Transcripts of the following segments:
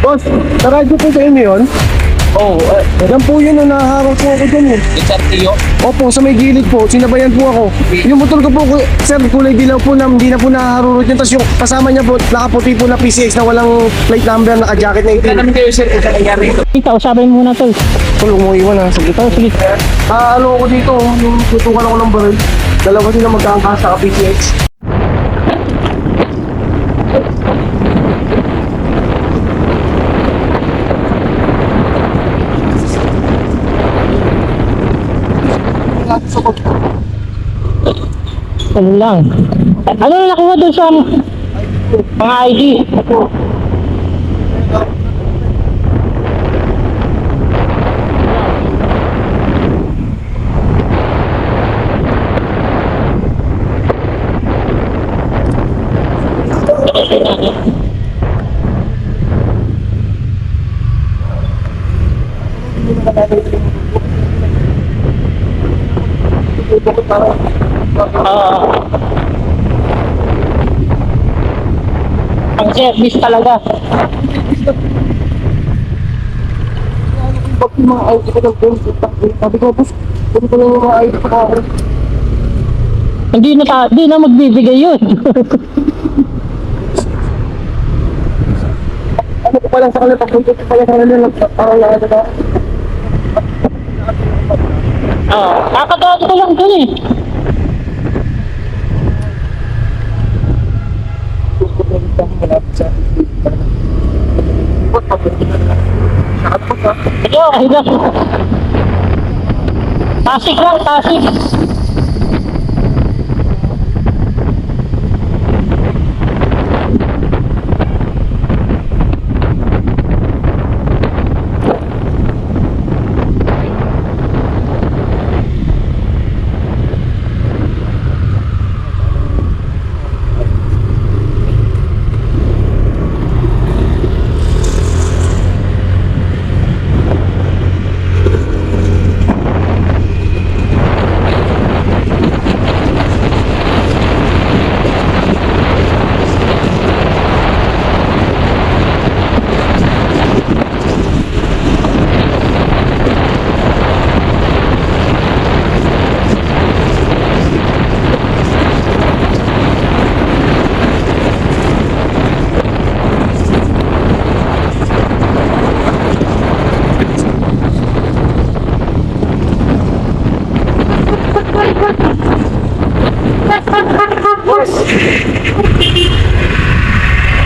Boss, naradyo po sa inyo yun? Oo, Yan po yun, nahaharap po ako dyan eh. Sartiyo. Opo, sa may gilid po, sinabayan po ako. Yung motor ko po, sir, kulay dilaw po na hindi na po naharurot yun. Tapos yung kasama niya po, nakaputi po na PCX na walang plate number, naka-jacket na Kaya itim. namin kayo sir kung saan nangyari ito. Ikaw, sabihin mo na tol. Tulong mo iwan ha, saglit. Oh, sige. Ano ako dito, yung tutukan ako ng baril. Dalawa sila magkakasa ka PCX. Ano lang. Ano na nakuha doon sa mga ID? Ang service talaga. Bakit yung mga ID ko ng phone? Sabi ko, boss, pwede ko lang yung mga ID ko ako. Hindi na magbibigay yun. Ano ko pa lang sa kanila, pagpunta ko pa lang sa kanila, parang lang ano na. Kakagawa ko lang dun eh. Gusto ko rin kami malapit sa ikot, pagpunta na. Nakatpot ha. Sige, okay na. Tasik lang, tasik.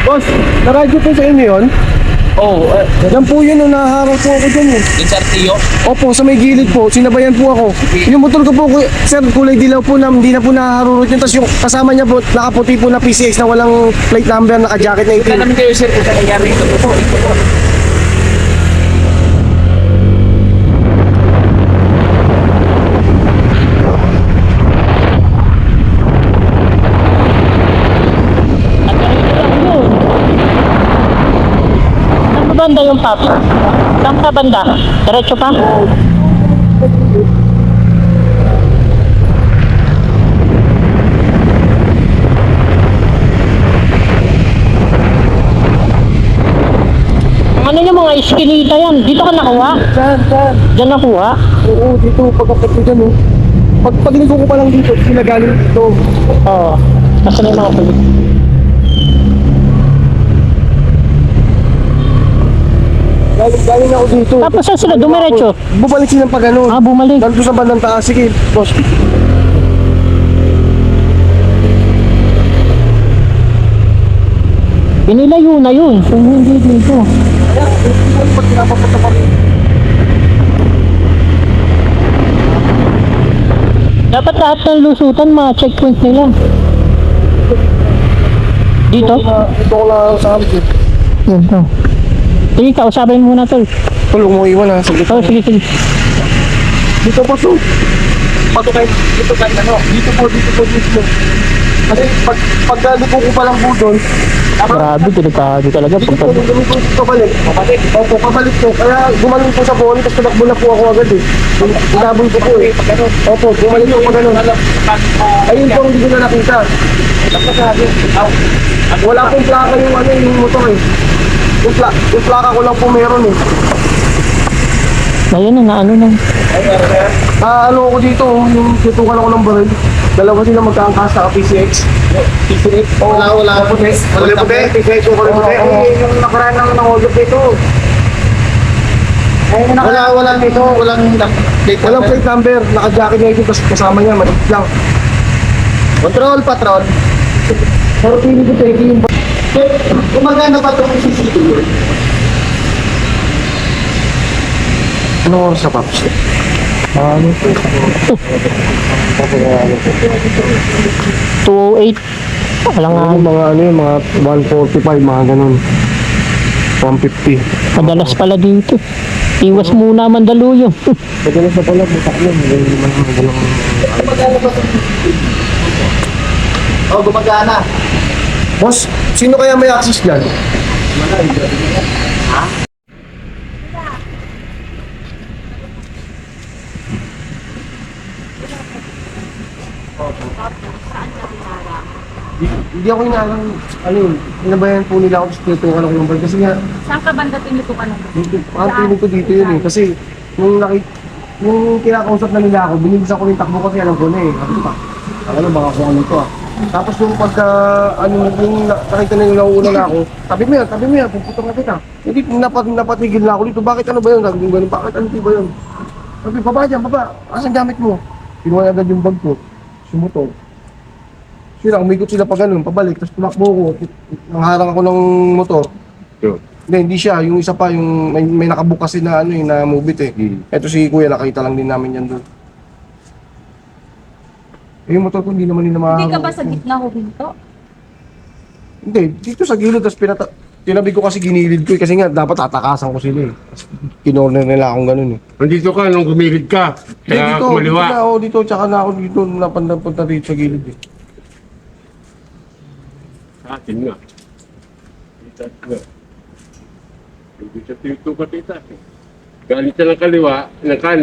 Boss, naradyo po sa inyo yun? Oo, Yan po yun, nahaharap po ako dyan eh. Sartiyo. Opo, sa may gilid po, sinabayan po ako. Yung motor ko po, sir, kulay dilaw po na hindi na po naharurot yun. Tapos yung kasama niya po, nakaputi po na PCX na walang plate number, naka-jacket na Kaya itim. namin kayo sir kung saan nangyari ito. Saan ba banda yung pop? Saan ka banda? Diretso pa? Ano yung mga iskinita yan? Dito ka nakuha? Saan? Diyan nakuha? Oo, dito, pagkapag ko dyan oh. Paglingo ko pa lang dito, sila galing dito. Oo. Kasi may mga kulit. Galing ako dito. Tapos saan sila dumiretso? Bumalik silang pag ano. Bumalik. Nandito sa bandang taas. Sige, boss. Binilayo na yun. Kung hindi dito. Kaya, pag pinapapunta pa rin. Dapat lahat ng lusutan, mga checkpoint nila. Dito? Ito ko lang sa amin. Dito. Sige, kausapin muna tol. Tulong mo iwan ha. Saglit. Oh, sige, sige. Dito po, so. Dito po. Kasi pag lipo ko pa lang po doon, Grabe, delikado talaga. dito po, dito po pabalik. Opo, pabalik po. Kaya gumaling po sa ball, tapos tinakbo na po ako agad eh. Inabol ko po eh. Opo, gumaling po pa ganun. Ayun po, hindi ko na nakita. Wala pong plaka yung ano, yung motor eh. Yung plaka ko lang po meron eh. Ayun na, ano na. Ano ako dito, yung tutukan ako ng baril. Dalawa sila magkaangkas sa PCX. PCX? Wala puti. Wala puti? PCX yung wala puti. Yung nakaraan ng nahulog dito. Wala dito. Walang plate number. Naka-jacket na ito, tapos kasama niya, maliit lang. Control, patrol. Pero pili ko tayo yung... Gumagana ba itong CCTV? Ano oras sa Pops? Ano po? 208. Wala nga. Mga ano yung mga 145, mga ganun. 150. Madalas pala dito. Iwas muna Mandaluyong. Madalas na pala, butak yun. Hindi man magalang... Oh, gumagana. Boss, sino kaya may access dyan? Hindi ako inaalang, ano yun, inabayan po nila ako sa tinutukan ako ng bag. Kasi nga, Saan ka banda tinutukan ng dito, ang piling ko dito yun eh. Kasi, nung kinakausap na nila ako, binigyan ko yung takbo kasi alam ko na eh. Sabi ko pa, ano, baka kung ano to ah. Tapos yung pagka, ano, yung nakita na yung nauuna na ako, tabi mo yan, puputok na kita. Hindi, napatigil na ako dito, bakit ano ba yun? Sabi ko gano'n, bakit ano ba yun? Sabi, baba dyan, baba, asan gamit mo? Kinuha agad yung bag ko, sumuto. Sila, umikot sila pa ganun, pabalik, tapos tumakbo ko, nangharang ako ng motor. Hindi siya, yung isa pa, yung may nakabook kasi na ano yung na move it eh. Eto si kuya, nakita lang din namin yan doon. Yung motor ko hindi naman Hindi ka ba sa gitna ko dito? Hindi, dito sa gilid, tapos tinabi ko kasi ginilid ko eh, kasi nga dapat tatakasan ko sila eh. Kinorner nila akong ganun eh. Nandito ka nung gumilid ka. Hindi, Kaya dito kumaliwa. na ako dito, tsaka na ako dito, napunta dito sa gilid eh. Sa atin nga. Tita nga. Hindi siya tinutuka tita. Galit siya ng kaliwa, ng kanan.